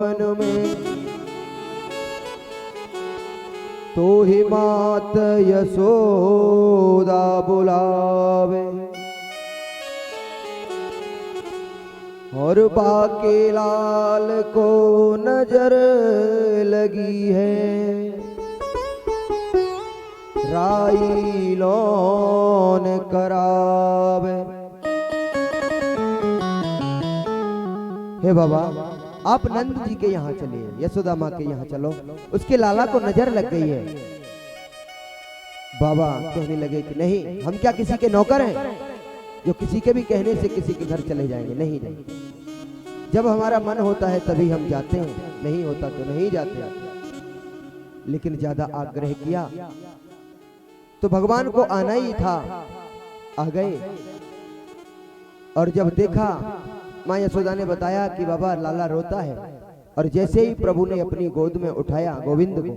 मन में तो ही मात यशोदा बुलावे और बाके लाल को नजर लगी है राई लोन करावे। हे बाबा आप नंद जी के यहाँ चलिए, यशोदा माँ के यहाँ चलो, उसके लाला को नजर लग गई है। बाबा कहने लगे कि नहीं, हम क्या किसी के नौकर हैं जो किसी के भी कहने से किसी के घर चले जाएंगे? नहीं नहीं, जब हमारा मन होता है तभी हम जाते हैं, नहीं होता तो नहीं जाते। लेकिन ज्यादा आग्रह किया तो भगवान को आना ही था, आ गए। और जब देखा, माँ यशोदा ने बताया कि बाबा लाला रोता है, और जैसे ही प्रभु ने अपनी गोद में उठाया गोविंद को,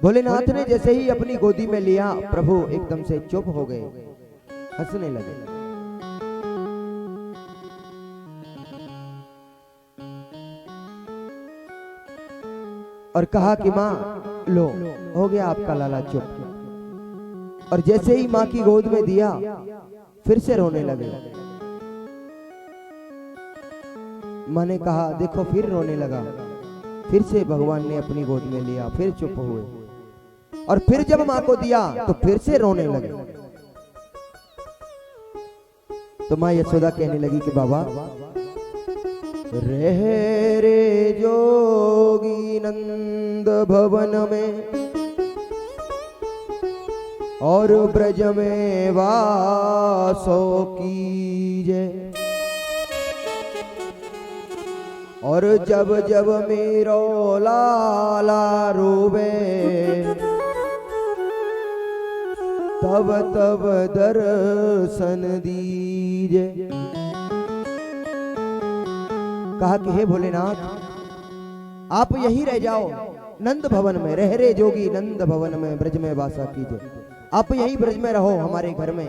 भोलेनाथ ने जैसे ही अपनी गोदी में लिया, प्रभु एकदम से चुप हो गए, हंसने लगे। और कहा कि माँ लो, हो गया आपका लाला चुप। और जैसे ही माँ की गोद में दिया, फिर से रोने लगे। माँ ने कहा देखो फिर रोने लगा। फिर से भगवान ने अपनी गोद में लिया, फिर चुप हुए। और फिर जब माँ को दिया तो फिर से रोने लगे। तो माँ यशोदा कहने लगी कि बाबा रह रे जोगी नंद भवन में और ब्रज में वासो कीजे, और जब जब मेरो लाला रोवे तब तब दर्शन दीजे। कहा कि हे भोलेनाथ आप यहीं रह जाओ नंद भवन में, रह रे जोगी नंद भवन में ब्रज में वासा कीजिए। आप यहीं ब्रज में रहो हमारे घर में,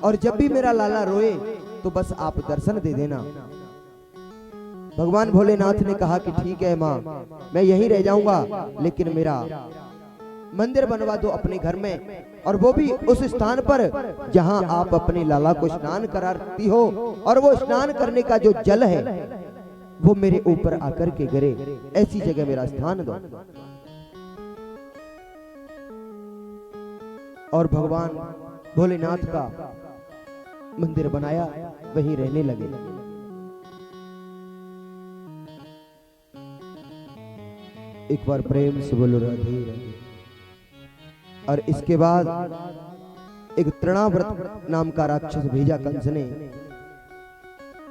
और जब भी मेरा लाला रोए तो बस आप दर्शन दे देना। भगवान भोलेनाथ ने कहा कि ठीक है माँ, मैं यहीं रह जाऊंगा, लेकिन मेरा मंदिर बनवा दो अपने घर में, और वो भी उस स्थान पर जहां आप अपने लाला को स्नान कराती हो, और वो स्नान करने का जो जल है वो मेरे ऊपर आकर के गिरे, ऐसी जगह मेरा स्थान दो। और भगवान भोलेनाथ का मंदिर बनाया, वहीं रहने लगे। एक बार प्रेम से बोलो राधे राधे। और इसके बाद एक तृणाव्रत नाम का राक्षस भेजा कंस ने,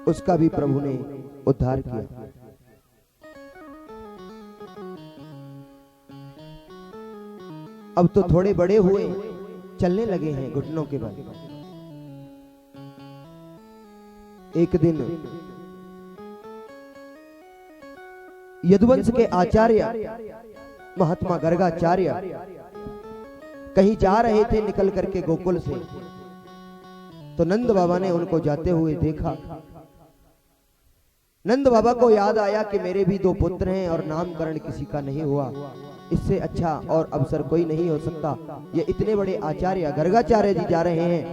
उसका भी प्रभु ने उद्धार किया। अब तो थोड़े बड़े हुए, चलने लगे हैं घुटनों के बल। एक दिन यदुवंश के आचार्य महात्मा गर्गाचार्य कहीं जा रहे थे निकल करके गोकुल से, तो नंद बाबा ने उनको जाते हुए देखा। नंद बाबा को याद आया कि मेरे भी दो पुत्र हैं और नामकरण किसी का नहीं हुआ, इससे अच्छा और अवसर कोई नहीं हो सकता। ये इतने बड़े आचार्य गर्गाचार्य जी जा रहे हैं,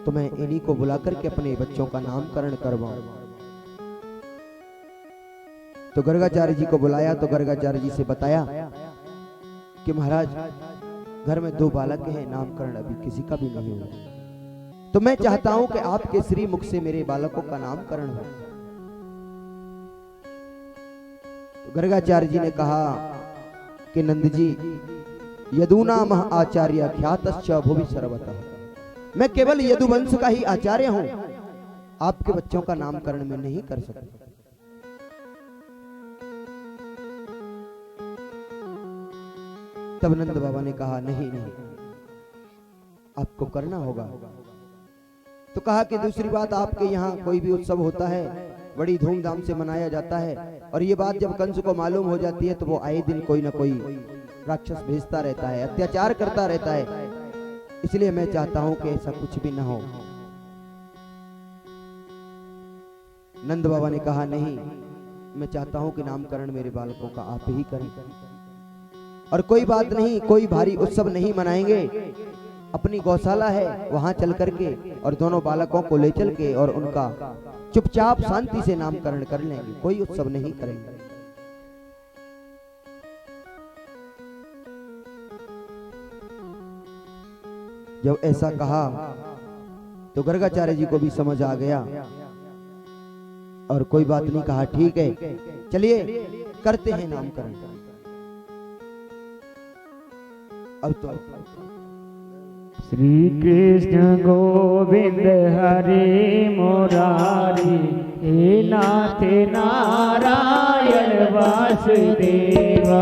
तो मैं इन्हीं को बुला करके अपने बच्चों का नामकरण करवाऊं। तो गर्गाचार्य जी को बुलाया, तो गर्गाचार्य जी से बताया कि महाराज घर में दो बालक हैं, नामकरण अभी किसी का भी नहीं हुआ, तो मैं चाहता हूं कि आपके श्री मुख से मेरे बालकों का नामकरण हो। तो गर्गाचार्य जी ने कहा कि नंद जी यदुना मह आचार्य ख्यातश्च भुवि सर्वतः, मैं केवल यदुवंश का ही आचार्य हूं, आपके बच्चों का नामकरण में नहीं कर सकता। तब नंद बाबा ने कहा नहीं नहीं, आपको करना होगा। तो कहा कि दूसरी बात, आपके यहाँ कोई भी उत्सव होता है बड़ी धूमधाम से मनाया जाता है, और ये बात जब कंस को मालूम हो जाती है तो वो आए दिन कोई ना कोई राक्षस भेजता रहता है, अत्याचार करता रहता है, इसलिए मैं चाहता हूं कि ऐसा कुछ भी ना हो। नंद बाबा ने कहा नहीं, मैं चाहता हूं कि नामकरण मेरे बालकों का आप ही करें। और कोई बात नहीं, कोई भारी उत्सव नहीं मनाएंगे, अपनी गौशाला है वहां चल करके और दोनों बालकों को ले चल के और उनका चुपचाप शांति से नामकरण कर लेंगे, कोई उत्सव नहीं करेंगे। जब ऐसा कहा तो गर्गाचार्य जी को भी समझ आ गया और कोई बात नहीं, कहा ठीक है चलिए करते हैं नामकरण। अब तो श्री कृष्ण गोविंद हरि मुरारी, हे नाथ नारायण वासुदेवा।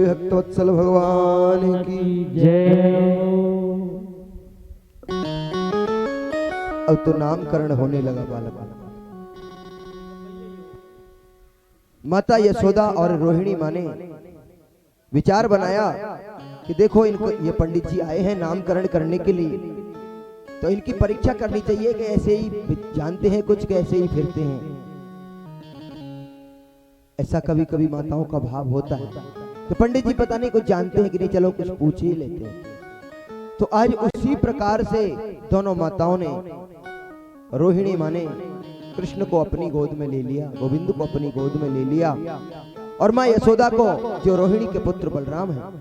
भक्तवत्सल भगवान की जय। अब तो नामकरण होने लगा बालक। माता यशोदा और रोहिणी माँ ने विचार बनाया कि देखो इनको, ये पंडित जी आए हैं नामकरण करने के लिए, तो इनकी परीक्षा करनी चाहिए कि ऐसे ही जानते हैं कुछ, कैसे ही फिरते हैं। ऐसा कभी कभी माताओं का भाव होता है। तो पंडित जी पता नहीं कुछ जानते हैं कि नहीं, चलो कुछ पूछ ही लेते हैं। तो आज उसी प्रकार से दोनों माताओं ने, रोहिणी माँ ने कृष्ण को अपनी गोद में ले लिया, गोविंद को अपनी गोद में ले लिया, और माँ यशोदा को, जो रोहिणी के पुत्र बलराम हैं,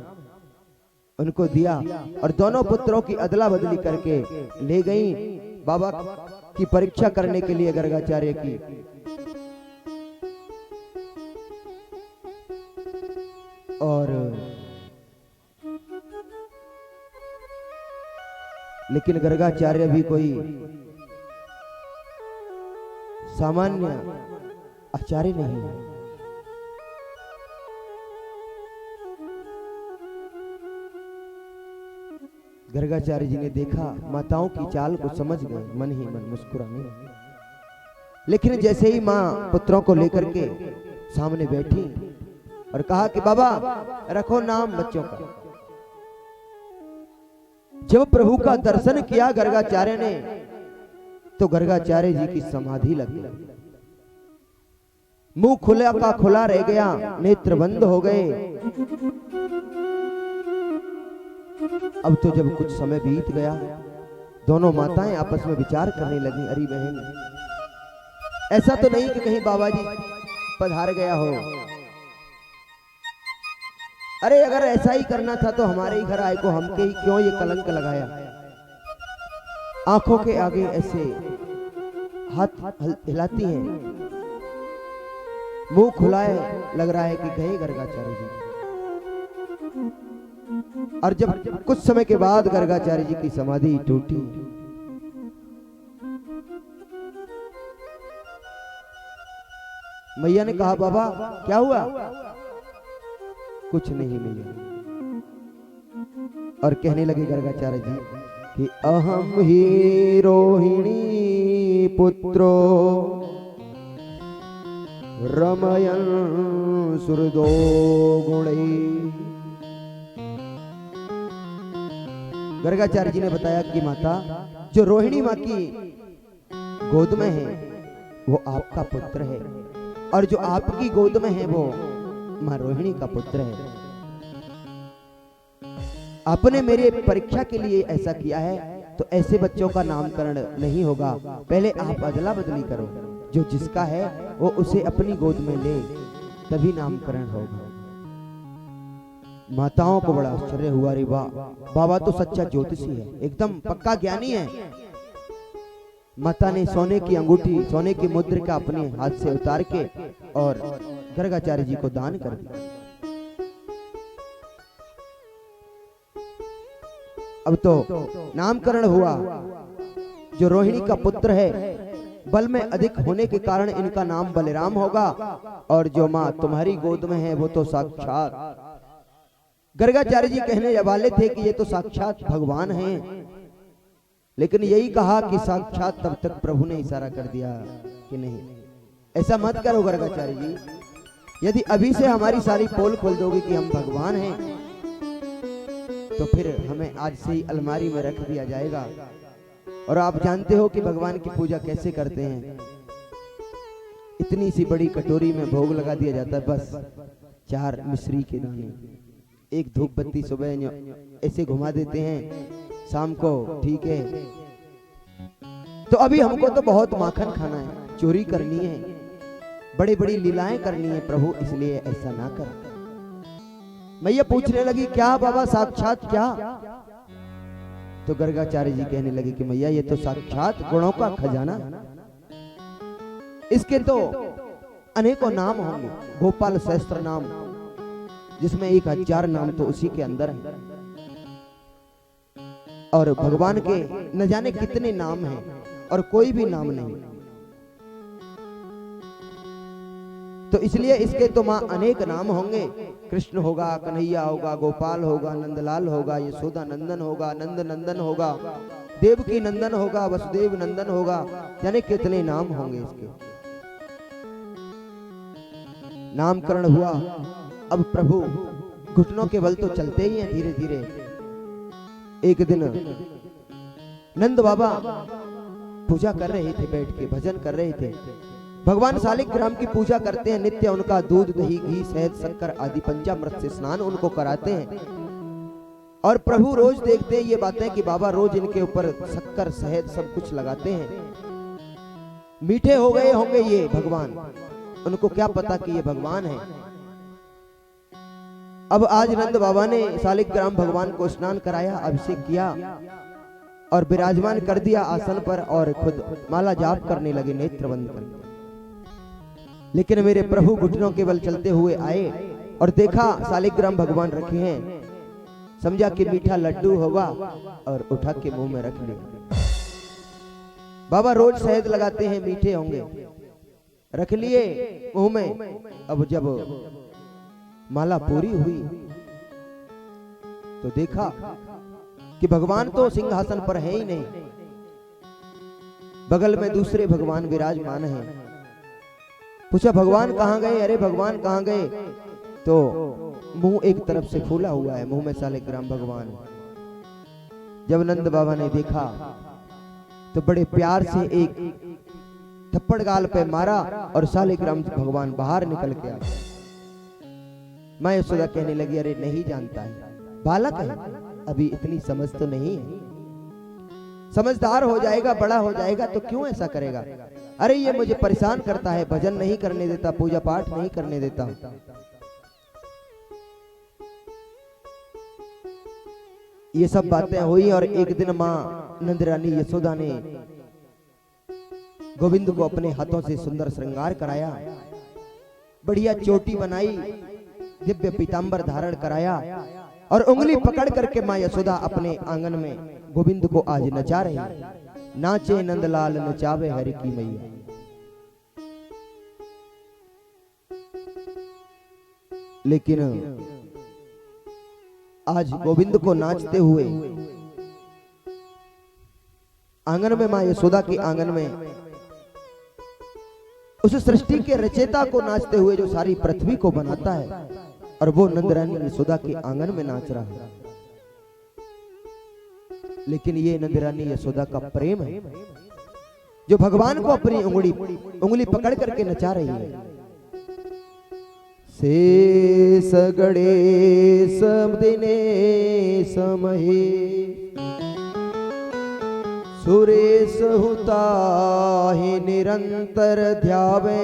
उनको दिया, और दोनों पुत्रों की अदला बदली करके ले गई बाबा की परीक्षा करने के लिए गर्गाचार्य की। और लेकिन गर्गाचार्य भी कोई सामान्य आचार्य नहीं है। गर्गाचार्य जी ने देखा, माताओं की चाल को समझ गए, मन ही मन मुस्कुराने लगे। लेकिन जैसे ही माँ पुत्रों को लेकर के सामने बैठी और कहा कि बाबा रखो नाम बच्चों का, जब प्रभु का दर्शन किया गर्गाचार्य ने तो गर्गाचार्य जी की समाधि लगी। मुंह खुला का खुला रह गया, नेत्र बंद हो गए। अब तो जब कुछ समय बीत गया, दोनों माताएं आपस में विचार करने लगी, अरे बहन ऐसा तो नहीं कि कहीं बाबा जी पधार गया हो। अरे अगर ऐसा ही करना था तो हमारे ही घर आए को हमके ही क्यों ये कलंक लगाया। आंखों के आगे ऐसे हाथ हिलाती हैं, मुंह खुलाए, लग रहा है कि गए गर्गाचार्य जी। और जब कुछ समय के बाद गर्गाचार्य जी की समाधि टूटी, मैया ने कहा बाबा क्या हुआ? कुछ नहीं मैया। और कहने लगे गर्गाचार्य जी कि अहम ही रोहिणी पुत्रो रमयन सुरदो गुणे। गर्गाचार्य जी ने बताया कि माता, जो रोहिणी माँ की गोद में है वो आपका पुत्र है, और जो आपकी गोद में है वो माँ रोहिणी का पुत्र है। आपने मेरे परीक्षा के लिए ऐसा किया है, तो ऐसे बच्चों का नामकरण नहीं होगा। पहले आप अदला बदली करो, जो जिसका है वो उसे अपनी गोद में ले, तभी नामकरण होगा। माताओं को बड़ा आश्चर्य हुआ, रे वाह, बाबा तो सच्चा ज्योतिषी है, एकदम पक्का ज्ञानी है। माता ने सोने की अंगूठी, सोने की मुद्रिका अपने हाथ से उतार के और गर्गाचार्य जी को दान कर दिया। अब तो नामकरण हुआ। जो रोहिणी का पुत्र है, बल में अधिक होने के कारण इनका नाम बलराम होगा, और जो माँ तुम्हारी गोद में है वो तो साक्षात गर्गाचार्य जी कहने वाले थे कि ये तो साक्षात भगवान हैं, लेकिन यही कहा कि साक्षात, तब तक प्रभु ने इशारा कर दिया कि नहीं ऐसा मत करो गर्गाचार्य जी। यदि अभी से हमारी सारी पोल खोल दोगे कि हम भगवान हैं, तो फिर हमें आज से ही अलमारी में रख दिया जाएगा। और आप जानते हो कि भगवान की पूजा कैसे करते हैं। इतनी सी बड़ी कटोरी में भोग लगा दिया जाता है, बस 4 मिश्री के दाने, एक धूप बत्ती सुबह ऐसे घुमा देते हैं, शाम को ठीक है। तो अभी हमको तो बहुत माखन खाना है, चोरी करनी है, बड़ी बड़ी लीलाएं करनी है प्रभु, इसलिए ऐसा ना कर। मैया पूछने लगी क्या बाबा, साक्षात क्या? तो गर्गाचार्य जी कहने लगे कि मैया ये तो साक्षात गुणों का खजाना, इसके तो अनेकों नाम होंगे, गोपाल सहस्त्र नाम, जिसमें 1000 नाम तो उसी के अंदर है। और भगवान के न जाने कितने नाम हैं, और कोई भी नाम नहीं। तो इसलिए इसके तो मां अनेक नाम होंगे। कृष्ण होगा, कन्हैया होगा, गोपाल होगा, नंदलाल होगा, यशोदा नंदन होगा, नंद नंदन होगा, देवकी नंदन होगा, वसुदेव नंदन होगा, जाने कितने नाम होंगे इसके। नामकरण हुआ। अब प्रभु घुटनों के बल तो चलते ही हैं धीरे धीरे। एक दिन नंद बाबा पूजा कर रहे थे, बैठ के भजन कर रहे थे। भगवान शालिग्राम की पूजा करते हैं नित्य, उनका दूध दही घी शहद शक्कर आदि पंचामृत से स्नान उनको कराते हैं। और प्रभु रोज देखते हैं ये बातें कि बाबा रोज इनके ऊपर शक्कर शहद सब कुछ लगाते हैं। मीठे हो गए होंगे ये भगवान, उनको क्या पता कि ये भगवान है। अब आज नंद बाबा ने शालिग्राम भगवान को स्नान कराया, अभिषेक किया और विराजमान कर दिया आसन पर, और खुद माला जाप करने लगे नेत्र बंद कर। लेकिन मेरे प्रभु घुटनों के बल चलते हुए आए और देखा शालिग्राम भगवान रखे हैं, समझा कि मीठा लड्डू होगा और उठा के मुंह में रख लिया। बाबा रोज शहद लगाते हैं, मीठे होंगे, रख लिए मुंह में। अब जब माला पूरी हुई तो देखा कि भगवान तो सिंहासन पर है ही नहीं, बगल में दूसरे भगवान विराजमान हैं। पूछा भगवान कहाँ गए? अरे भगवान कहाँ गए? तो मुंह एक तरफ से फूला हुआ है, मुंह में शालिग्राम भगवान। जब नंद बाबा ने देखा तो बड़े प्यार से एक थप्पड़ गाल पे मारा और शालिग्राम भगवान बाहर निकल के आ गए। मां यशोदा कहने लगी अरे नहीं जानता है, बालक है, अभी इतनी समझ तो नहीं है, समझदार हो जाएगा, बड़ा हो जाएगा तो क्यों ऐसा करेगा? अरे ये मुझे परेशान करता है, भजन नहीं करने देता, पूजा पाठ नहीं करने देता। ये सब बातें हुई और एक दिन मां नंदरानी यशोदा ने गोविंद को अपने हाथों से सुंदर श्रृंगार कराया, बढ़िया चोटी बनाई, दिव्य पीतांबर धारण कराया और उंगली पकड़ करके मां यशोदा अपने आंगन में गोविंद को आज नचा रही। नाचे नंदलाल नचावे हरि की मैया। लेकिन आज गोविंद को नाचते हुए आंगन में, मां यशोदा के आंगन में उस सृष्टि के रचयिता को नाचते हुए जो सारी पृथ्वी को बनाता है, और वो नंदरानी यशोदा के आंगन में नाच रहा है। लेकिन ये नंदरानी यशोदा का प्रेम है जो भगवान को अपनी उंगली पकड़ करके नचा रही है। से सगड़े सब दिने समहे सुरेश हुता ही निरंतर ध्यावे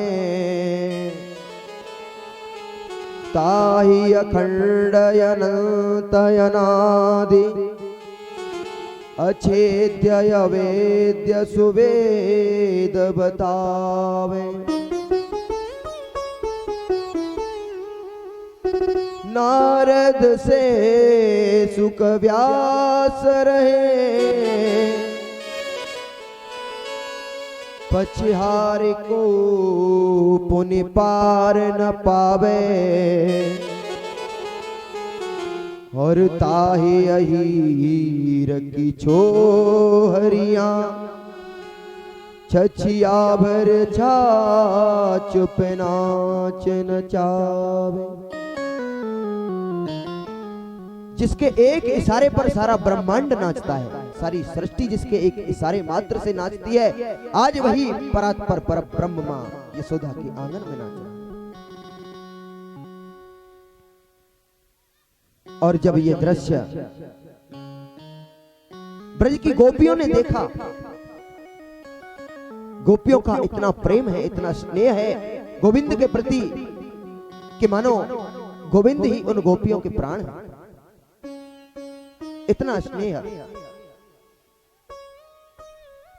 ताहि अखंड अनंत अनादि अछेद्य अवेद्य सुवेद बतावे। नारद से सुख व्यास रहे पछिहार को पुनि पार न पावे और ताहि अहीर की छोहरिया छछिया भर छाछ पे नाच नचावे। जिसके एक इशारे पर सारा ब्रह्मांड नाचता है, सारी सृष्टि जिसके एक इशारे मात्र से नाचती है, आज वही परात्पर पर ब्रह्म मां यशोदा के आंगन में नाच रहा है। और जब ये दृश्य ब्रज की गोपियों ने देखा, गोपियों का इतना प्रेम है, इतना स्नेह है गोविंद के प्रति कि मानो गोविंद ही उन गोपियों के प्राण हैं, इतना स्नेह।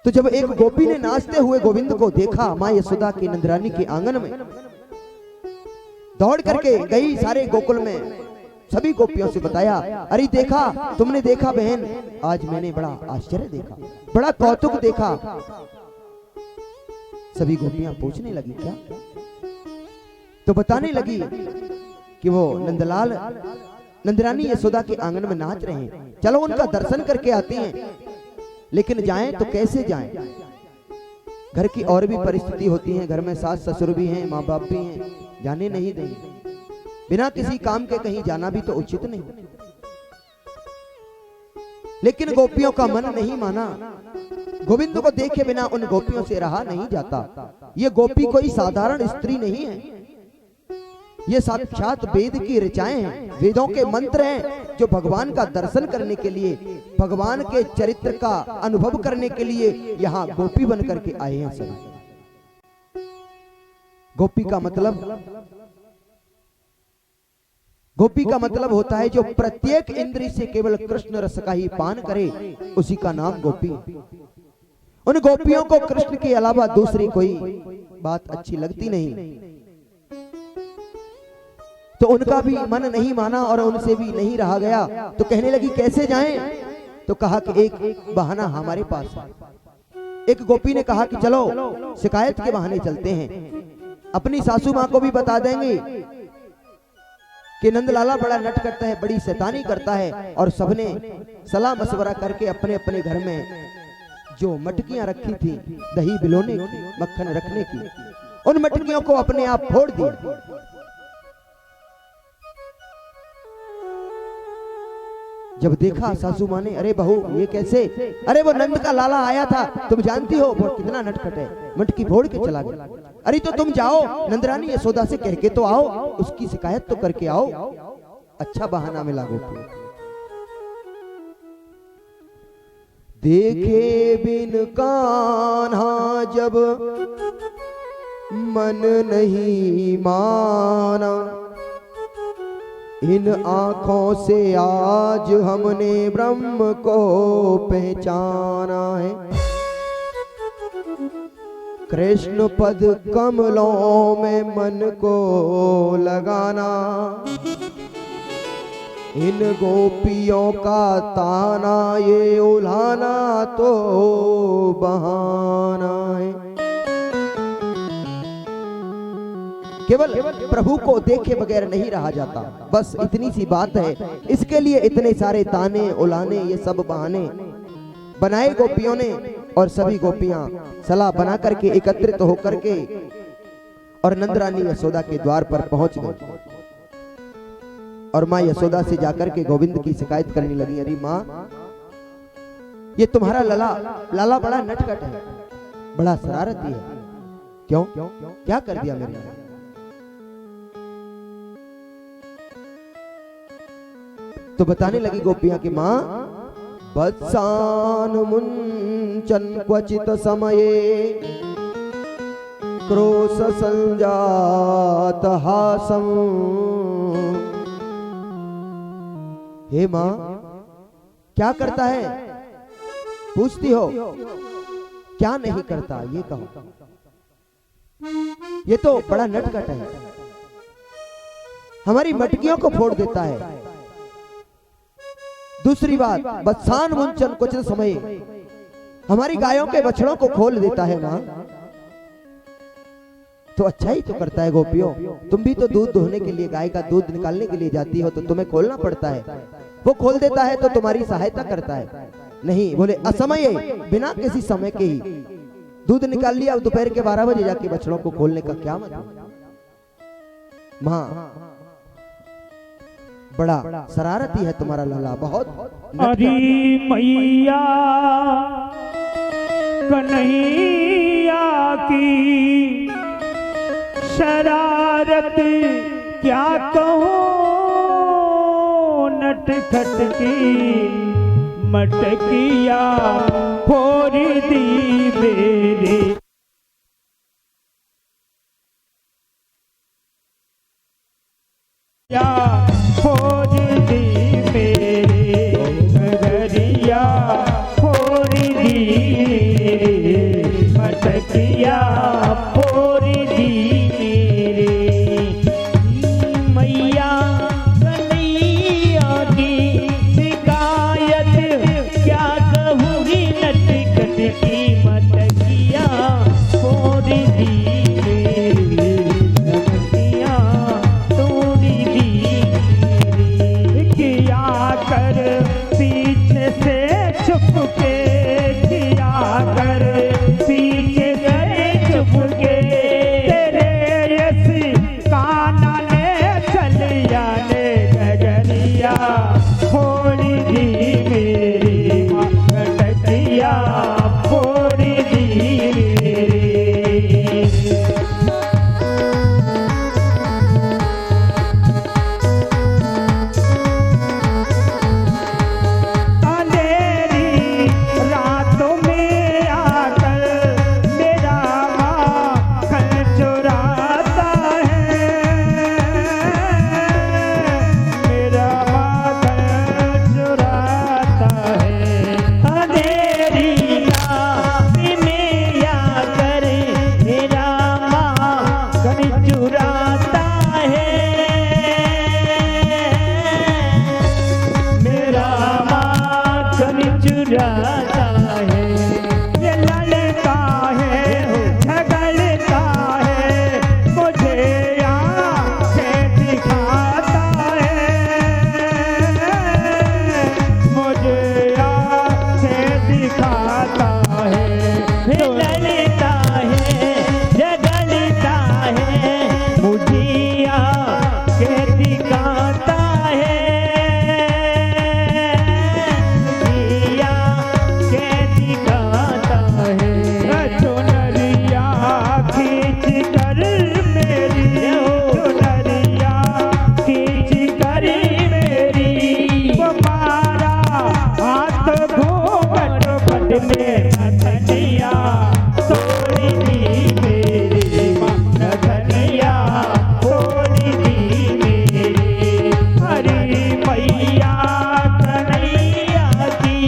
तो जब एक गोपी ने नाचते हुए गोविंद को देखा मां यशोदा की नंदरानी के आंगन में, दौड़ करके गई सारे गोकुल में सभी गोपियों से बताया, अरे देखा, तुमने देखा बहन, आज मैंने बड़ा आश्चर्य देखा, बड़ा कौतुक देखा। सभी गोपियां पूछने लगी क्या? तो बताने लगी कि वो नंदलाल नंदरानी यशोदा के आंगन में नाच रहे हैं, चलो उनका दर्शन करके आती हैं। लेकिन जाएं तो कैसे जाएं? घर की और भी परिस्थिति होती है, घर में सास ससुर भी हैं, माँ बाप भी हैं, जाने नहीं देंगे। बिना किसी काम के कहीं जाना भी तो उचित नहीं। लेकिन गोपियों का मन नहीं माना, गोविंद को देखे बिना उन गोपियों से रहा नहीं जाता। ये गोपी कोई साधारण स्त्री नहीं है, ये साक्षात वेद की ऋचाएं हैं, वेदों के मंत्र हैं जो भगवान का दर्शन करने के लिए, भगवान के चरित्र का अनुभव करने के लिए यहाँ गोपी बन करके आए हैं सभी। गोपी का मतलब होता है जो प्रत्येक इंद्रिय से केवल कृष्ण रस का ही पान करे, उसी का नाम गोपी। उन गोपियों को कृष्ण के अलावा दूसरी कोई बात अच्छी लगती नहीं, तो उनका भी मन नहीं माना और उनसे भी नहीं रहा गया। तो कहने लगी कैसे जाएं? तो कहा कि एक बहाना हमारे पास है। एक गोपी ने कहा कि चलो शिकायत के बहाने चलते हैं, अपनी सासू मां को भी बता देंगे कि नंदलाला बड़ा नट करता है, बड़ी शैतानी करता है, और सबने सलाह मशवरा करके अपने अपने घर में जो मटकियां रखी थी दही बिलोने की, मक्खन रखने की, उन मटकियों को अपने आप फोड़ दिया। जब देखा सासू माँ ने, अरे बहू ये कैसे, अरे वो नंद का लाला आया था, तुम जानती हो वो कितना नटखट है, मटकी फोड़ के चला गया। अरे तो तुम जाओ नंदरानी यशोदा से कह के तो आओ, उसकी शिकायत तो करके आओ। अच्छा बहाना मिला गोपी। देखे बिन कान्हा जब मन नहीं माना, इन आंखों से आज हमने ब्रह्म को पहचाना है। कृष्ण पद कमलों में मन को लगाना, इन गोपियों का ताना ये उल्हाना तो बहाना है। केवल प्रभु को देखे बगैर नहीं रहा जाता, बस इतनी सी बात है। इसके लिए इतने सारे ताने उलाने ये सब बहाने बनाए गोपियों ने, और सभी गोपियां सलाह बना करके एकत्रित होकर के और नंदरानी यशोदा के द्वार पर पहुंच गई। और माँ यशोदा से जाकर के गोविंद की शिकायत करने लगी, अरे माँ ये तुम्हारा लाला बड़ा नटखट है, बड़ा शरारती है। क्यों, क्या कर दिया मेरे लाला? तो बताने लगी गोपियां कि माँ वत्सान मुंचन क्वचित समये क्रोश संजात हासम। हे माँ क्या करता है, पूछती हो, क्या नहीं करता ये कहो। ये तो बड़ा नटखट है, हमारी मटकियों को फोड़ देता है। दूसरी बात, बत्सान मुंचन कुछ समय हमारी गायों के बछड़ों को खोल देता है। मां तो अच्छा ही तो करता है गोपियों, तुम भी तो दूध दोहने के लिए, गाय का दूध निकालने के लिए जाती हो, तो तुम्हें खोलना पड़ता है। वो खोल देता है तो तुम्हारी सहायता करता है। नहीं, बोले असमय, बिना किसी समय के ही दूध निकाल लिया, दोपहर के 12 बजे जाके बछड़ों को खोलने का क्या मतलब। मां बड़ा शरारती है तुम्हारा लाला, बहुत। अरे मैया कन्हैया की शरारत क्या कहो, नटखट की मटकिया फोड़ दी मेरे। फोड़ दी मेरे घरिया, फोड़ दी मटकिया, फोड़ दी मेरे। मैया कन्हैया की शिकायत क्या कहूँगी में नथनिया तोड़ी दी मेरे माँ, नथनिया तोड़ी दी मेरे। हरी मैया कन्हैया की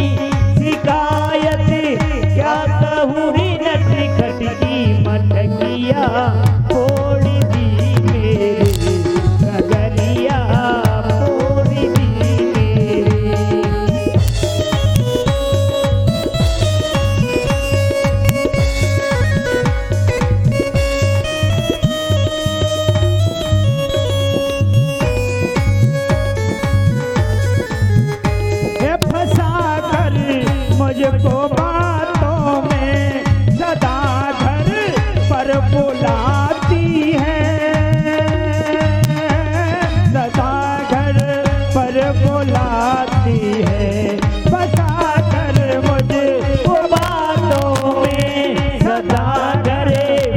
शिकायत क्या कहूँ री नटखट की मटकिया तोड़ी दी मेरे, नगरिया तोड़ी दी मेरे। ये फंसा कर मुझको बातों में सदा घर पर बुलाती है, सदा घर पर बुलाती है। फंसा कर मुझको बातों में सदा घर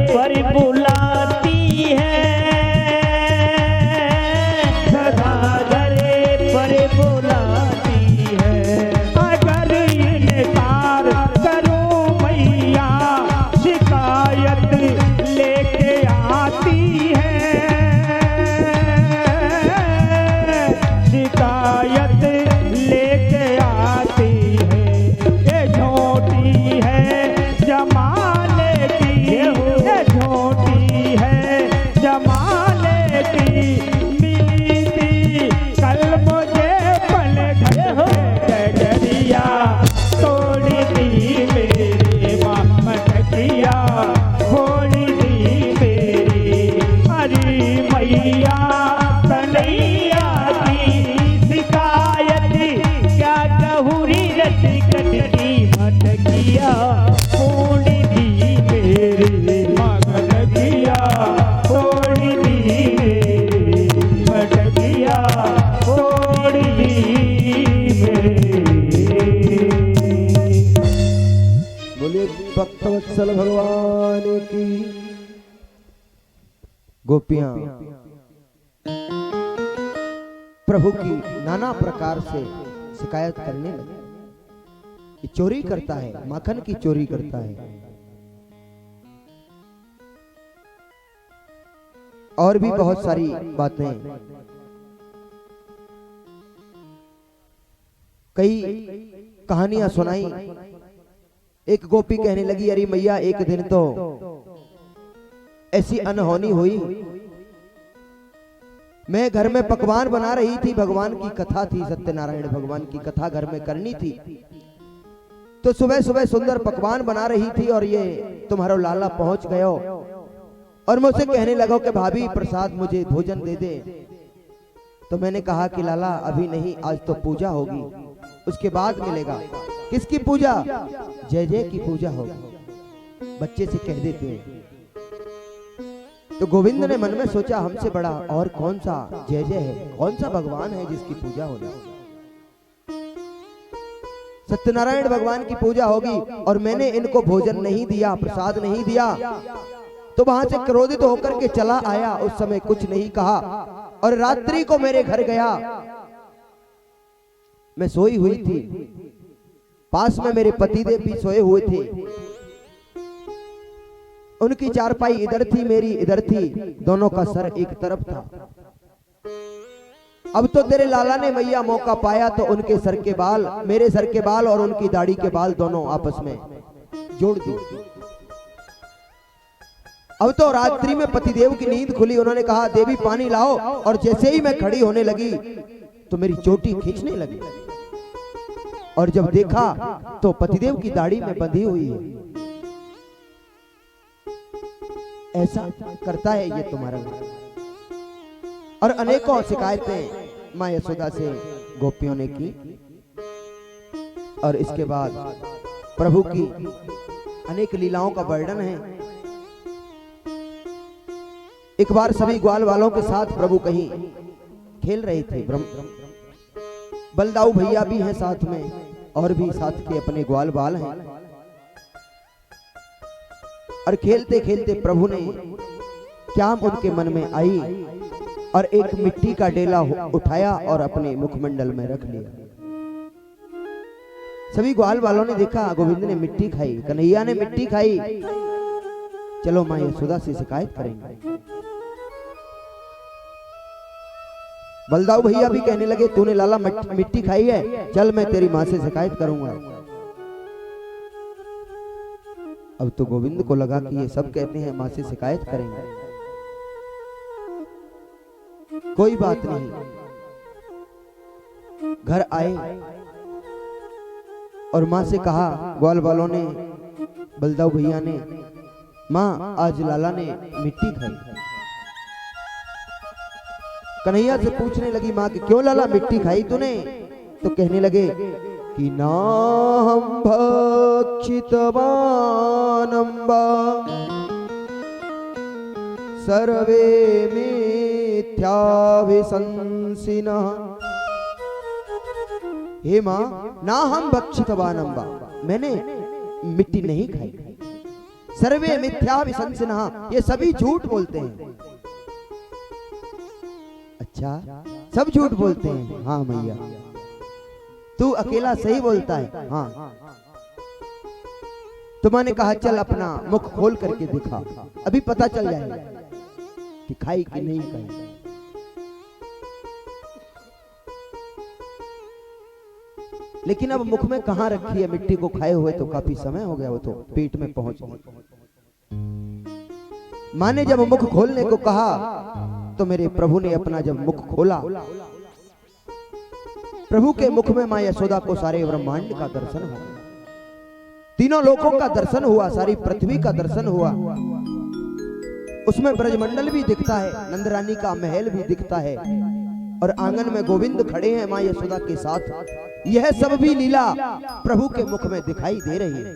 पर बुलाती है, सदा घर पर बुलाती है। अगर इनकार करूं मैया शिकायत लेके आती है, शिकायत लेके आती है। ये झोटी है जमाने की, ये झोटी है जमाने की। मिली थी कल मुझे पलट गगरिया तोड़ी दी मेरे माँ, मटकिया फोड़ी दी मेरे। हरी मैया कन्हैया की शिकायत क्या कहूँ री नटखट की मटकिया फोड़ी दी मेरे माँ, मटकिया फोड़ी दी मेरे, मटकिया फोड़ी दी मेरे। बोलिए भक्तवत्सल भगवान की। गोपियां प्रभु की नाना प्रकार से शिकायत करने लगी। ये चोरी करता है, माखन की चोरी करता है। और भी बहुत सारी बातें, कई कहानियां सुनाई। एक गोपी कहने लगी, अरे मैया एक दिन तो ऐसी अनहोनी हुई, मैं घर में पकवान बना रही थी, भगवान की कथा थी, सत्यनारायण भगवान की कथा घर में करनी थी। तो सुबह सुबह सुंदर पकवान बना रही थी और ये तुम्हारा लाला पहुंच गयो और मुझसे कहने लगो कि भाभी प्रसाद मुझे भोजन दे दे। तो मैंने कहा कि लाला अभी नहीं, आज तो पूजा होगी, उसके बाद मिलेगा। किसकी पूजा? जय जय की पूजा होगी, बच्चे से कह देते हैं। तो गोविंद ने मन में सोचा, हमसे बड़ा और कौन सा जय जय है, कौन सा भगवान है जिसकी पूजा होगी। सत्यनारायण भगवान की पूजा होगी और मैंने इनको भोजन नहीं दिया, प्रसाद नहीं दिया। तो वहां से क्रोधित होकर के चला आया, उस समय कुछ नहीं कहा और रात्रि को मेरे घर गया। मैं सोई हुई थी, पास में मेरे पतिदेव भी सोए हुए थे। उनकी चारपाई इधर थी, मेरी इधर थी, दोनों का सर एक तरफ था। अब तो तेरे लाला ने मैया मौका पाया तो उनके सर के बाल, मेरे सर के बाल और उनकी दाढ़ी के बाल दोनों आपस में जोड़ दी। अब तो रात्रि में पतिदेव की नींद खुली, उन्होंने कहा देवी पानी लाओ, और जैसे ही मैं खड़ी होने लगी तो मेरी चोटी खींचने लगी और जब देखा तो पतिदेव की दाढ़ी में बंधी हुई है। ऐसा करता है ये तुम्हारा। और अनेकों शिकायतें मां यशोदा से गोपियों ने की। और इसके बाद प्रभु की अनेक लीलाओं का वर्णन है। एक बार सभी ग्वाल वालों के साथ प्रभु कहीं खेल रहे थे। बलदाऊ भैया भी हैं साथ में और भी साथ के अपने ग्वाल बाल हैं। और खेलते खेलते प्रभु ने क्या उनके मन में आई और एक मिट्टी का डेला उठाया और अपने मुखमंडल में रख लिया। सभी ग्वाल वालों ने देखा गोविंद ने मिट्टी खाई, कन्हैया ने मिट्टी खाई, चलो माँ यशोदा से शिकायत करेंगे। बलदाऊ भैया भी कहने लगे तूने लाला मिट्टी खाई है, चल मैं तेरी माँ से शिकायत करूंगा। अब तो गोविंद को लगा कि ये सब कहते हैं माँ से शिकायत करेंगे, कोई बात नहीं। घर आए और माँ से कहा, ग्वाल वालों ने, बलदाऊ भैया ने, माँ आज लाला ने मिट्टी खाई। कन्हैया से पूछने लगी माँ कि क्यों लाला मिट्टी खाई तूने? तो कहने लगे कि ना हम भक्षितवानंबा सर्वे मिथ्याभिशंसिनः। हे माँ, ना हम भक्षितवानंबा, मैंने मिट्टी नहीं खाई, सर्वे मिथ्याभिशंसिनः, ये सभी झूठ बोलते हैं। अच्छा, सब झूठ बोलते हैं? हाँ मैया, तू अकेला सही बोलता है। हाँ, तो मैंने कहा चल अपना मुख खोल करके दिखा, अभी पता चल जाएगा कि खाई कि नहीं खाई। लेकिन अब मुख में कहां रखी है मिट्टी को खाए हुए, तो काफी समय हो गया, वो तो पेट में पहुंच गई। मां ने जब मुख खोलने को कहा तो मेरे प्रभु ने अपना जब मुख खोला, प्रभु के मुख में मां यशोदा को सारे ब्रह्मांड का दर्शन हुआ, तीनों लोकों का दर्शन हुआ, सारी पृथ्वी का दर्शन हुआ। उसमें ब्रजमंडल भी दिखता है, नंदरानी का महल भी दिखता है, और आंगन में गोविंद खड़े हैं मां यशोदा के साथ। यह सब भी लीला प्रभु के मुख में दिखाई दे रही है।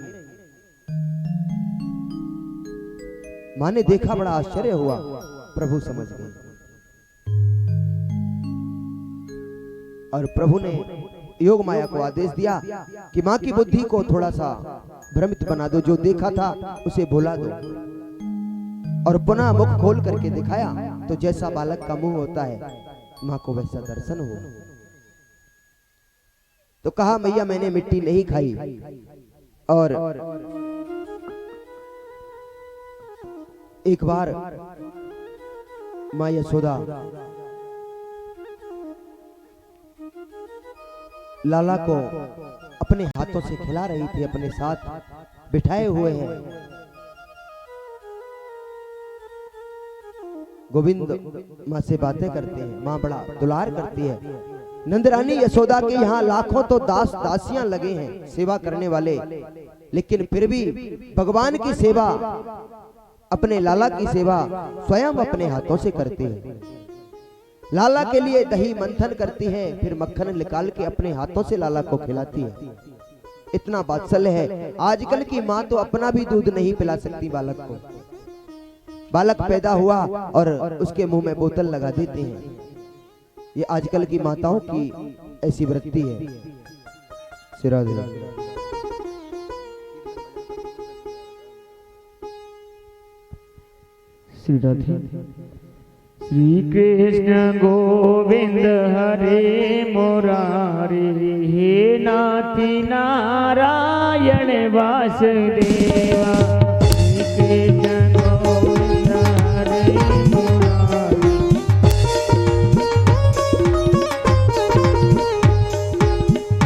मां ने देखा, बड़ा आश्चर्य हुआ, प्रभु समझ गए और प्रभु ने योग माया को आदेश दिया कि मां की बुद्धि को थोड़ा सा भ्रमित बना दो, जो देखा था उसे भुला दो, और पुनः मुख खोल करके दिखाया तो जैसा बालक का मुंह होता है मां को वैसा दर्शन हो। तो कहा मैया मैंने मिट्टी नहीं खाई, और एक बार मां यशोदा लाला को अपने हाथों से खिला रही थी, अपने साथ बिठाए हुए हैं। गोविंद मां से बातें करते हैं, मां बड़ा दुलार करती है। नंदरानी यशोदा के यहाँ लाखों तो दास दासियां लगे हैं सेवा करने वाले, लेकिन फिर भी भगवान की सेवा, अपने लाला की सेवा स्वयं अपने हाथों से करते हैं। लाला के लिए दही मंथन करती है, फिर मक्खन निकाल के अपने हाथों से लाला को खिलाती है। इतना वात्सल्य है। आजकल की माँ तो अपना भी दूध नहीं पिला सकती बालक को। बालक पैदा हुआ और उसके मुंह में बोतल लगा देते हैं। ये आजकल की माताओं की ऐसी वृत्ति है। सिरा दे श्री राधे। श्री कृष्ण गोविंद हरे मुरारी, हे नाथी नारायण वासुदेवा। श्री कृष्ण गोविंद हरे मुरारी,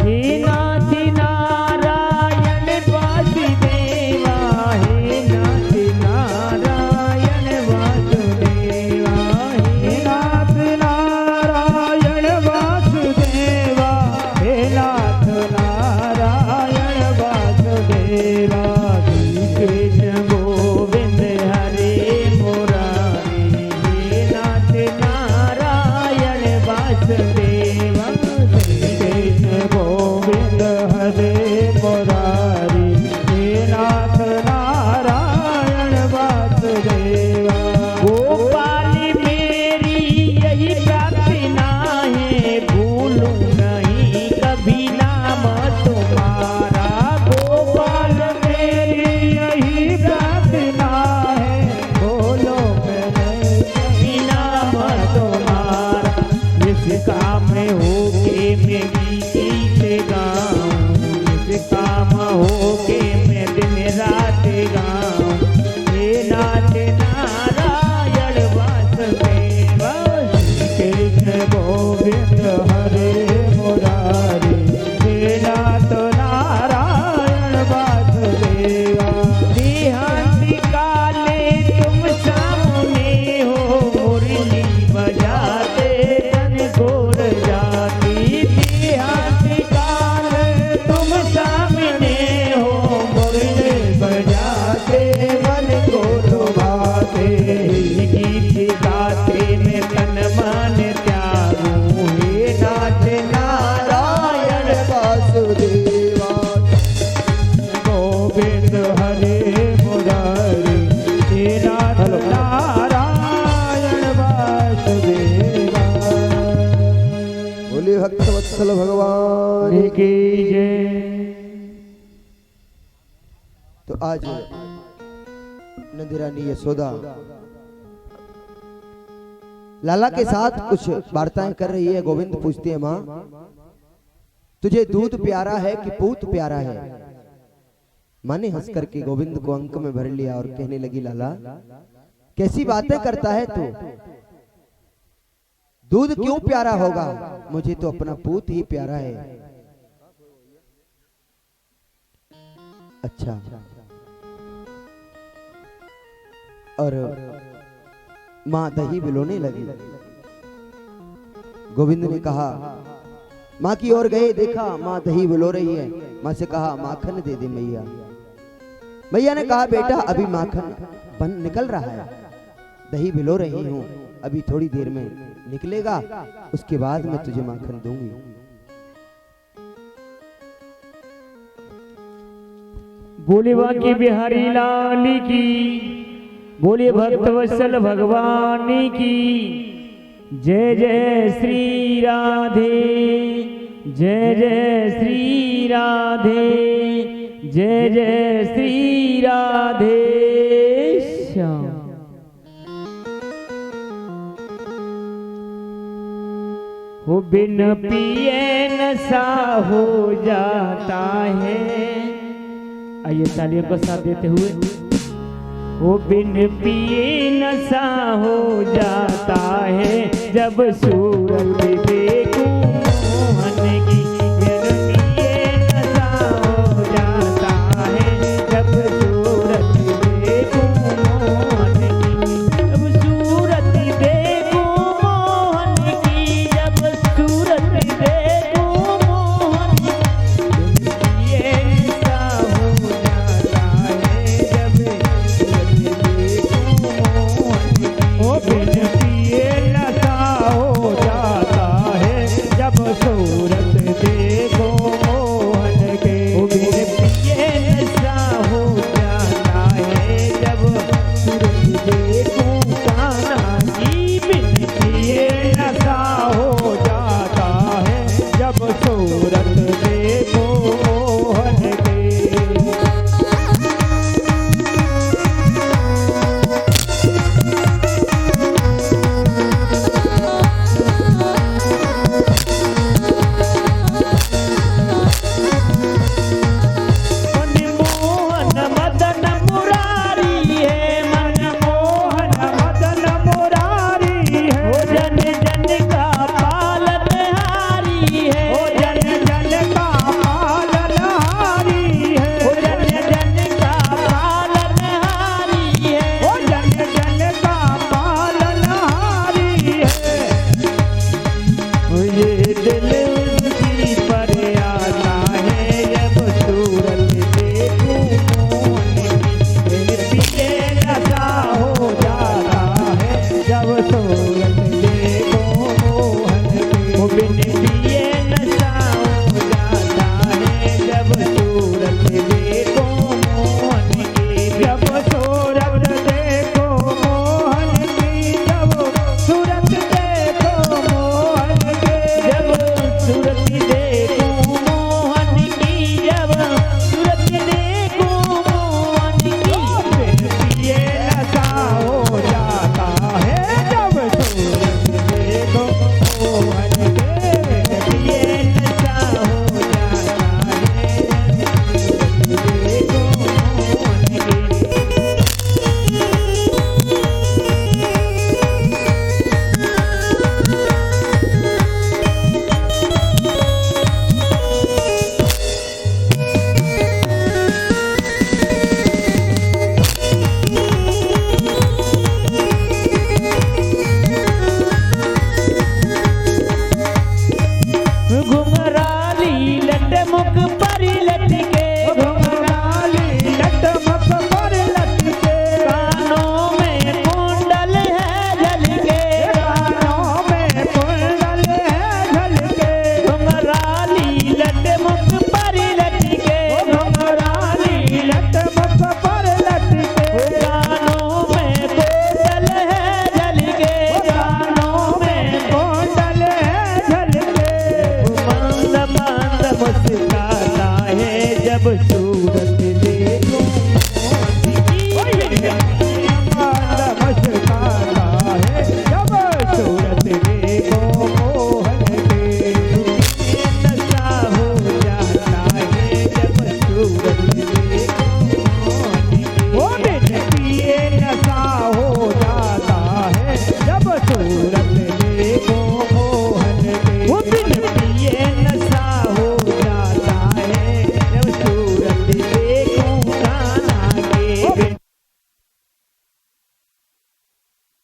हे नाथी नारायण वासुदेवा, हे नाथी नारायण वासुदेवा, हे नाथ नारायण वासुदेवा, हे नाथ नारायण वासुदेवा। श्री कृष्ण गोविंद गोविंद हरे मुरारी हे नाथ नारायण वासुदेवा। बोले भक्त वत्सल भगवान की जय। तो आज नंदिरानी यशोदा लाला के साथ कुछ वार्ताएं कर रही है। गोविंद पूछती है, माँ तुझे दूध प्यारा है कि पूत प्यारा है? माँ ने हंस करके गोविंद को अंक में भर लिया और कहने लगी, लाला कैसी बातें करता है तू? दूध क्यों प्यारा होगा? मुझे तो अपना पूत ही प्यारा है। अच्छा, और मां दही बिलोने लगी। गोविंद ने कहा, मां की ओर गए, देखा मां दही बिलो रही है। मां से कहा, माखन दे दे मैया। मैया ने कहा, बेटा अभी माखन बन निकल रहा है, दही बिलो रही हूं, अभी थोड़ी देर में निकलेगा, उसके बाद मैं तुझे माखन दूंगी। बोले बाकी बिहारी लाल की, बोले भक्तवत्सल भगवान की जय। जय श्री राधे, जय जय श्री राधे, जय जय श्री राधे श्याम। हो बिन पिए नशा हो जाता है। आइए तालियों को साथ देते हुए। वो बिन पिए नशा हो जाता है, जब सूरत देखूं मोहन की। बिन पिए नशा हो जाता है, जब सूरत देखूं मोहन की। जब सूरत देखूं मोहन की, जब सूरत देखूं मोहन की। बिन पिए नशा हो जाता है, जब ओ बिन पिए नशा हो जाता है,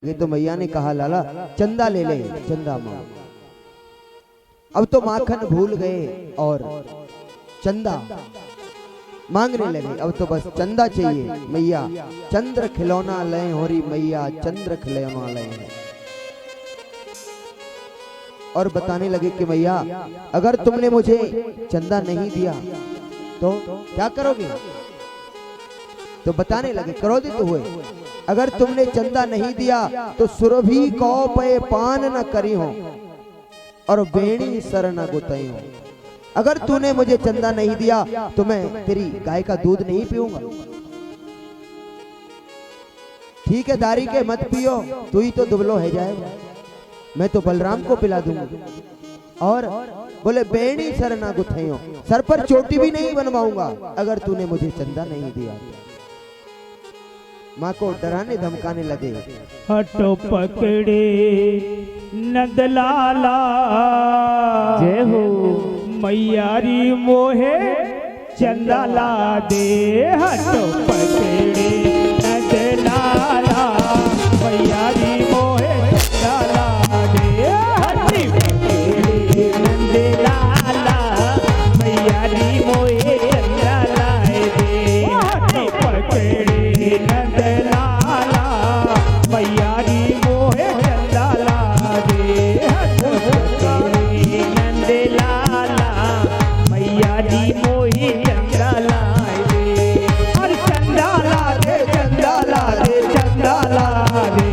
ये तो मैया ने कहा लाला चंदा ले ले, चंदा मांग। अब तो माखन भूल गए और चंदा मांगने लगे। अब तो बस चंदा चाहिए। मैया चंद्र खिलौना ले होरी, मैया चंद्र खिलौना ले। और बताने लगे कि मैया अगर तुमने मुझे चंदा नहीं दिया तो क्या करोगे? तो बताने लगे, क्रोधित हुए, अगर तुमने चंदा नहीं दिया तो सुरभि कौ पे पान न करी हो और बेणी सर न गुतई हो। अगर तूने मुझे चंदा नहीं दिया तो मैं तेरी गाय का दूध नहीं पीऊंगा। ठीक है दारी के मत पियो, तू ही तो दुबलो है जाएगा, मैं तो बलराम को पिला दूंगा। और बोले बेणी सर ना गुथेयो, सर पर चोटी भी नहीं बनवाऊंगा अगर तूने मुझे चंदा नहीं दिया। माँ को डराने धमकाने लगे। हटो पकड़े नंदलाला, जय हो मैयारी मोहे चंदा ला दे। हटो पकड़े नंदलाला, मैयारी मोहे चंदा ला दे। हटो पकड़े नंदलाला, मैयारी मोहे चंदा ला दे। हटो पकड़े नंदलाला, मैयारी मोहे चंदा ला दे। हटो पकड़े नंदलाला, मैयारी मोहे चंदा ला दे। और चंदा ला दे, चंदा ला दे, चंदा ला दे।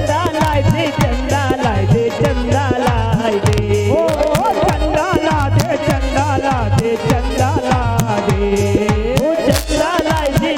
चंदा ला दे, चंदा ला दे, चंदा ला दे। ओ चंदा ला दे, चंदा ला दे, चंदा ला दे। ओ चंदा ला दे।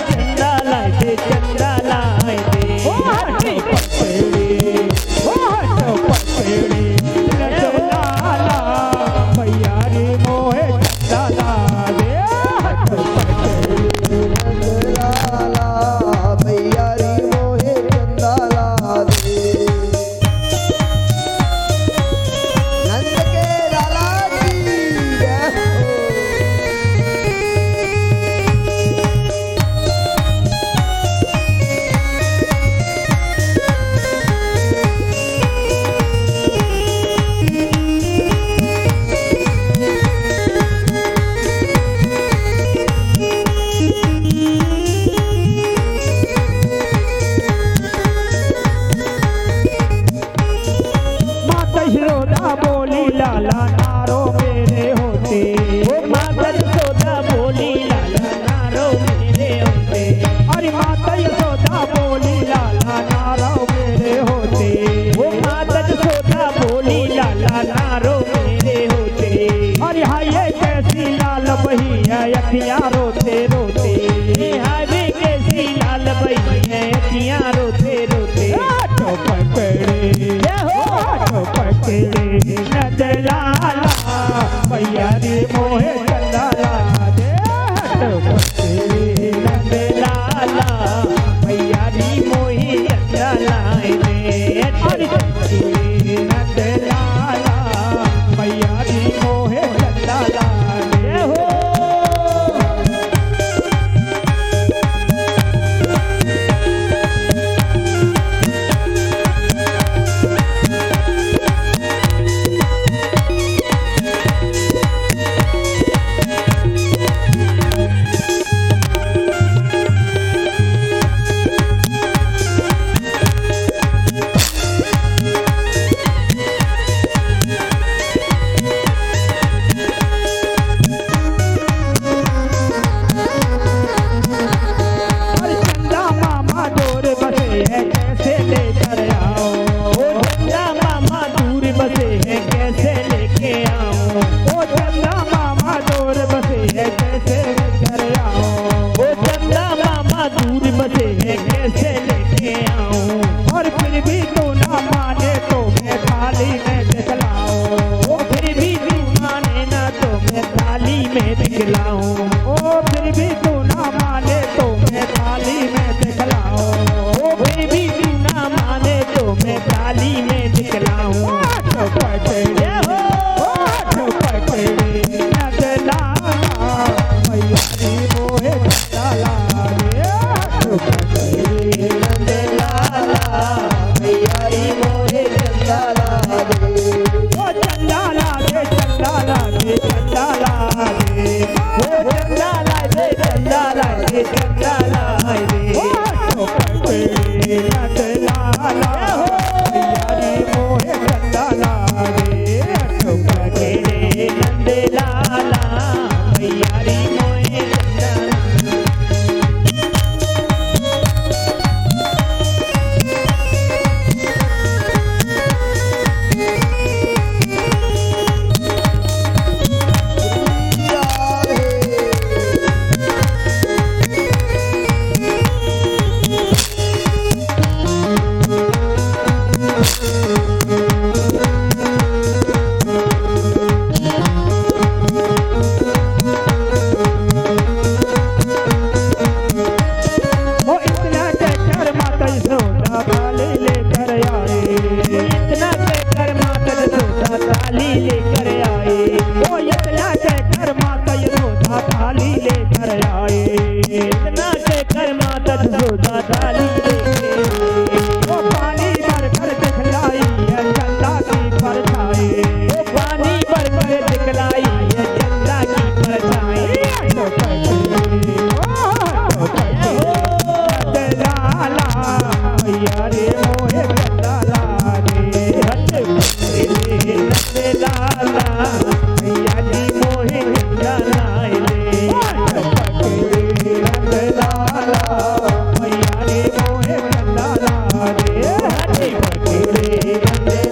मोहे चंदा लाए रे हाथों पकड़े नंद लाला मैया री मोहे चंदा लाए हाथों पकड़े नंद लाला मैया री मोहे चंदा थाली लेकर आए वो इतना कहकर माता यशोदा थाली लेकर आए इतना कहकर माता यशोदा थाली लेकर आए वो पानी भरकर दिखलाई है चंदा की परछाई वो पानी भरकर दिखलाई है चंदा की परछाई लाला मैया रे मोहे चंदा लागे लाला मैया जी मोहे चंदा लाए रे लाला मैया रे मोहे चंदा लागे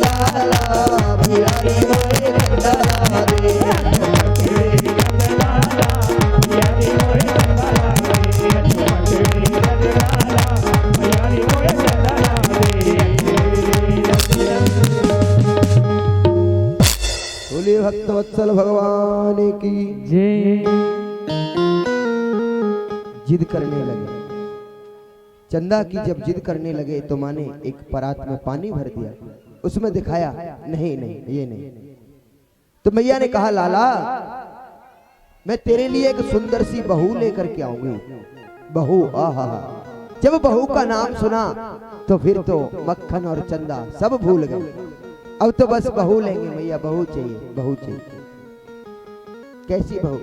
लाला मैया रे मोहे चंदा लागे बोलिए भक्तवत्सल भगवान की जय। जिद करने लगे चंदा की जब जिद करने लगे तो माँ ने एक परात में पानी भर दिया उसमें दिखाया नहीं नहीं ये नहीं तो मैया ने कहा लाला मैं तेरे लिए एक सुंदर सी बहू लेकर के आऊंगी बहू आहा जब बहू का नाम सुना तो फिर तो मक्खन और चंदा सब भूल गए अब तो बस बहू लेंगे मैया बहू चाहिए कैसी बहू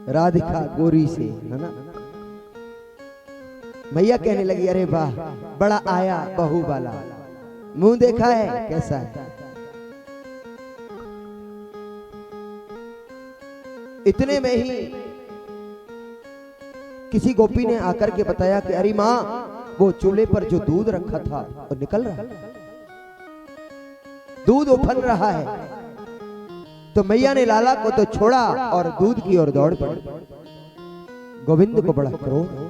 राधिका गोरी से है ना मैया कहने लगी अरे वाह बड़ा आया बहू वाला मुंह देखा है कैसा है इतने में ही किसी गोपी ने आकर के बताया कि अरे माँ वो चूल्हे पर जो दूध रखा था वो निकल रहा दूध उफल रहा है तो मैया ने लाला को तो छोड़ा और दूध की ओर दौड़ पड़ी गोविंद को बड़ा क्रोध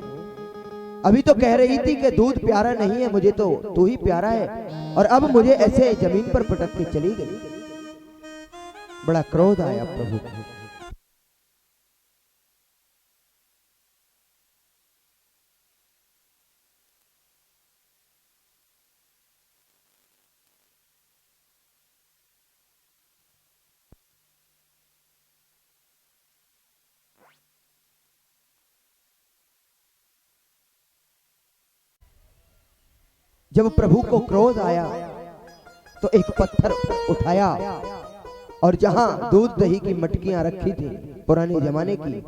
अभी तो कह रही थी कि दूध प्यारा नहीं है मुझे तो तू ही प्यारा है और अब मुझे ऐसे जमीन पर पटक के चली गई बड़ा क्रोध आया प्रभु को जब प्रभु को क्रोध आया तो एक पत्थर उठाया और जहां दूध दही की मटकियां रखी थी पुराने जमाने की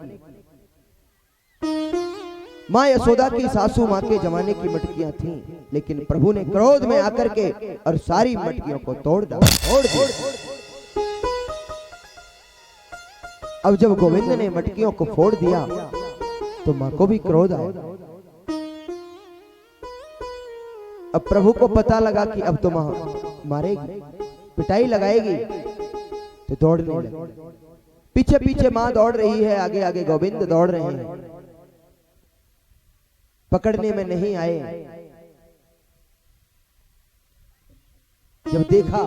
माँ यशोदा की सासू माँ के जमाने की मटकियां थीं लेकिन प्रभु ने क्रोध में आकर के और सारी मटकियों को तोड़ दिया अब जब गोविंद ने मटकियों को फोड़ दिया तो माँ को भी क्रोध आया अब प्रभु को पता लगा कि अब तो माँ मारेगी पिटाई लगाएगी तो दौड़ने लगे पीछे पीछे माँ दौड़ रही है आगे आगे गोविंद दौड़ रहे हैं पकड़ने में नहीं आए जब देखा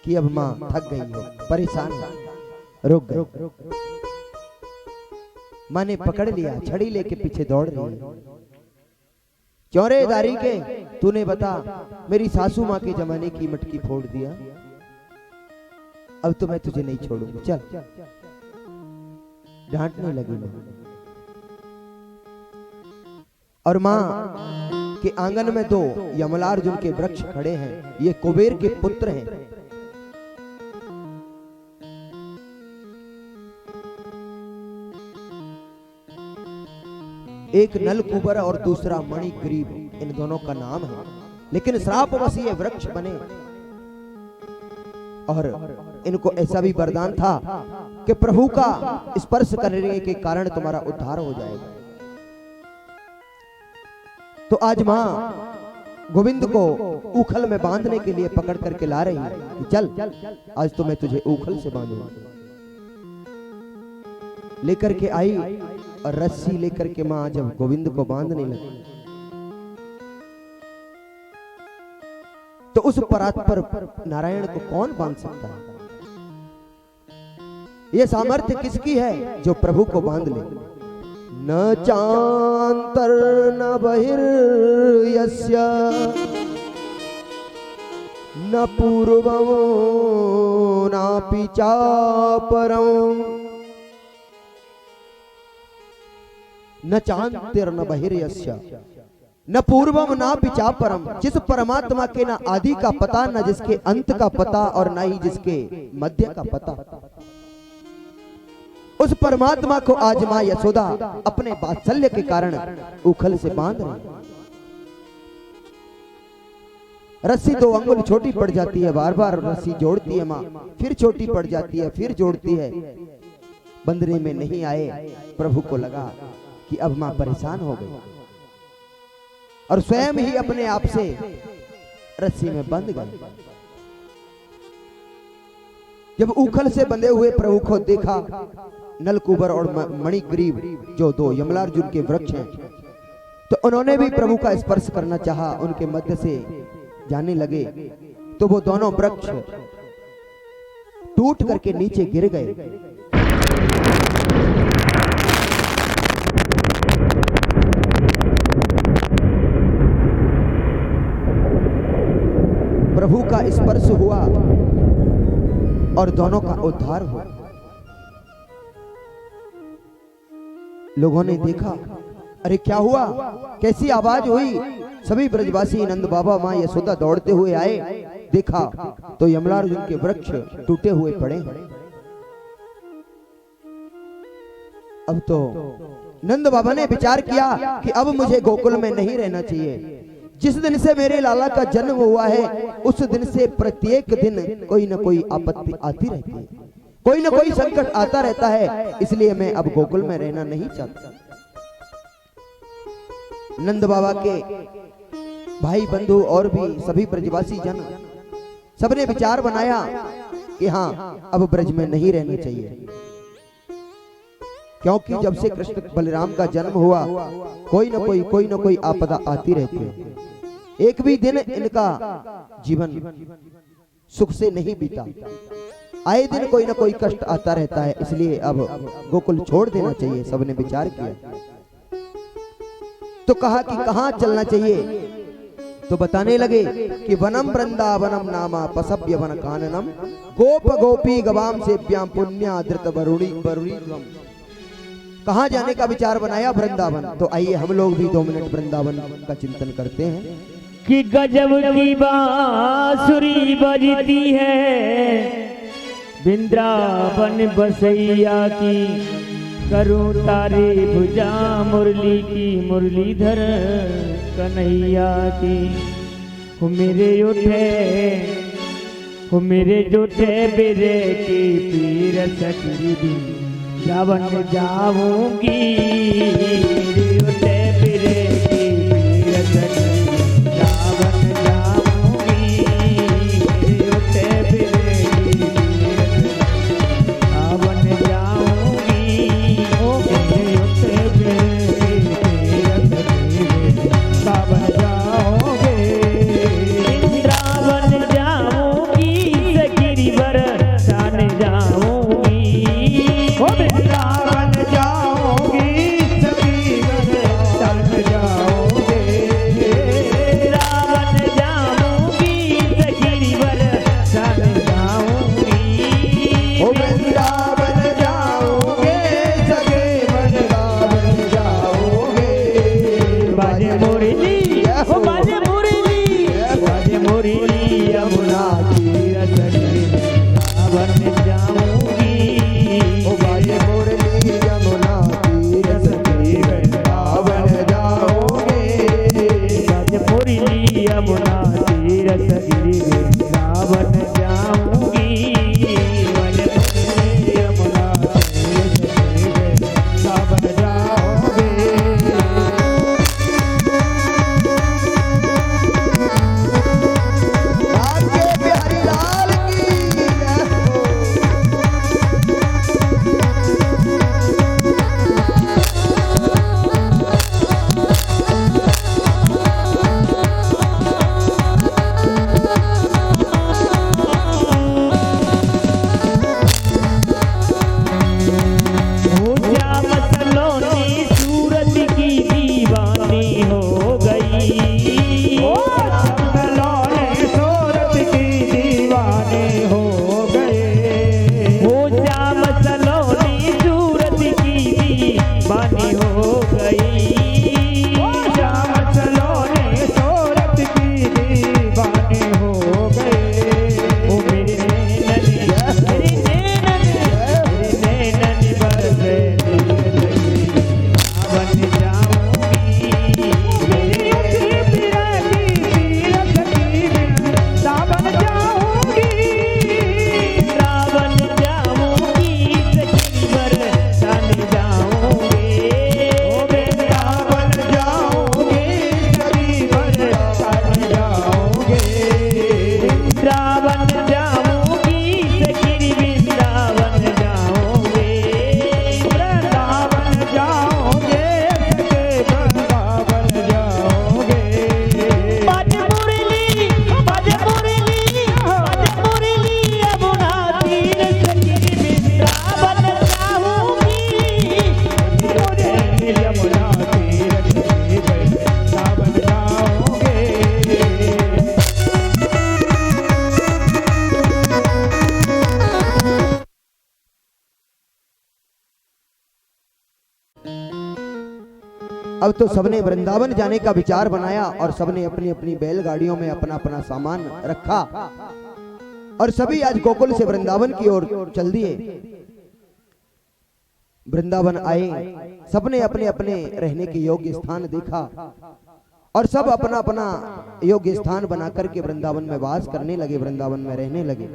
कि अब माँ थक गई है परेशान है रुक गई माँ ने पकड़ लिया छड़ी लेके पीछे दौड़ रही है चौरेदारी के तूने बता मेरी सासू माँ के जमाने की मटकी फोड़ दिया अब तो मैं तुझे नहीं छोड़ूंगा चल डांटने लगी माँ और माँ के आंगन में दो यमलार्जुन के वृक्ष खड़े हैं ये कुबेर के पुत्र हैं एक नलकुबर और दूसरा मणिग्रीव, इन दोनों का नाम है। लेकिन श्रापवश ये वृक्ष बने और इनको ऐसा भी वरदान था कि प्रभु का स्पर्श करने के कारण तुम्हारा उद्धार हो जाएगा। तो आज मां गोविंद को उखल में बांधने के लिए पकड़ करके ला रही है कि चल आज तो मैं तुझे उखल से बांधूंगा। लेकर के आई और रस्सी लेकर के मां जब गोविंद को बांधने लगी तो उस परात पर नारायण को कौन बांध सकता है? यह सामर्थ्य किसकी है? जो प्रभु को बांध ले। न चांतर न बहिर्यस्य न पूर्वं नापि चापरं न चांतिर्न बहिर्यस्य न पूर्वम ना पिचा परम। जिस परमात्मा के ना आदि का पता, न जिसके अंत का पता और ना ही जिसके मध्य का पता, उस परमात्मा को आज मां यशोदा अपने वात्सल्य के कारण उखल से बांध रही। रस्सी 2 अंगुल छोटी पड़ जाती है, बार बार रस्सी जोड़ती है मां, फिर छोटी पड़ जाती है, फिर जोड़ती है। बंदने में नहीं आए। प्रभु को लगा कि अब मां परेशान हो गई और स्वयं ही अपने आप से रस्सी में बंध गए। जब उखल से बंधे हुए प्रभु को देखा, नलकुबर और मणिग्रीव जो 2 यमलार्जुन के वृक्ष हैं, तो उन्होंने भी प्रभु का स्पर्श करना चाहा, उनके मध्य से जाने लगे तो वो दोनों वृक्ष टूट करके नीचे गिर गए। प्रभु का स्पर्श हुआ और दोनों का उद्धार हुआ। लोगों ने देखा, अरे क्या हुआ, कैसी आवाज हुई? सभी ब्रजवासी नंद बाबा मां यशोदा दौड़ते हुए आए। देखा तो यमलार्जुन के वृक्ष टूटे हुए पड़े हैं। अब तो नंद बाबा ने विचार किया कि अब मुझे गोकुल में नहीं रहना चाहिए। जिस दिन से मेरे लाला का जन्म हुआ है उस दिन से प्रत्येक दिन कोई न कोई आपत्ति आती रहती है, कोई न कोई संकट आता रहता है, इसलिए मैं अब गोकुल में रहना नहीं चाहता। नंद बाबा के भाई बंधु और भी सभी ब्रजवासी जन सबने विचार बनाया कि हाँ अब ब्रज में नहीं रहना चाहिए, क्योंकि जब से कृष्ण बलराम का जन्म हुआ कोई न कोई आपदा आती रहती है। एक भी दिन इनका जीवन सुख से नहीं बीता, आए दिन कोई न कोई कष्ट आता रहता है, इसलिए अब गोकुल छोड़ देना चाहिए। सबने विचार किया तो कहा कि कहां चलना चाहिए? तो बताने लगे कि वनम वृंदावनम नामा पसभ्य वन काननम गोप गोपी गवाम सेव्याम पुण्या धृत वरुणी वरुणी। कहां जाने का विचार बनाया? वृंदावन। तो आइए हम लोग भी 2 मिनट वृंदावन का चिंतन करते हैं कि गजब की बांसुरी बजती है वृंदावन बसैया की, करूं तारे भुजा मुरली की, मुरलीधर कन्हैया की। हो मेरे जोठे बेरे की पीर सकरी जावन जाऊंगी, मेरे जोठे बेरे की पीर सकरी जावन जाऊंगी, मेरे जोठे बेरे की पीर जावन जाऊंगी, ओ मेरे जोठे बेरे की पीर जावन जाओगे, वृंदावन जाऊंगी, गिरिवर जाने जाऊंगी, ओ वृंदावन जाऊंगी, गिरिवर अब तो सबने वृंदावन जाने का विचार बनाया और सबने अपनी अपनी बैलगाड़ियों में अपना अपना सामान रखा और सभी आज गोकुल से वृंदावन की ओर चल दिए। वृंदावन आए, सबने अपने अपने रहने के योग्य स्थान देखा और सब अपना अपना योग्य स्थान बना करके वृंदावन में वास करने लगे, वृंदावन में रहने लगे।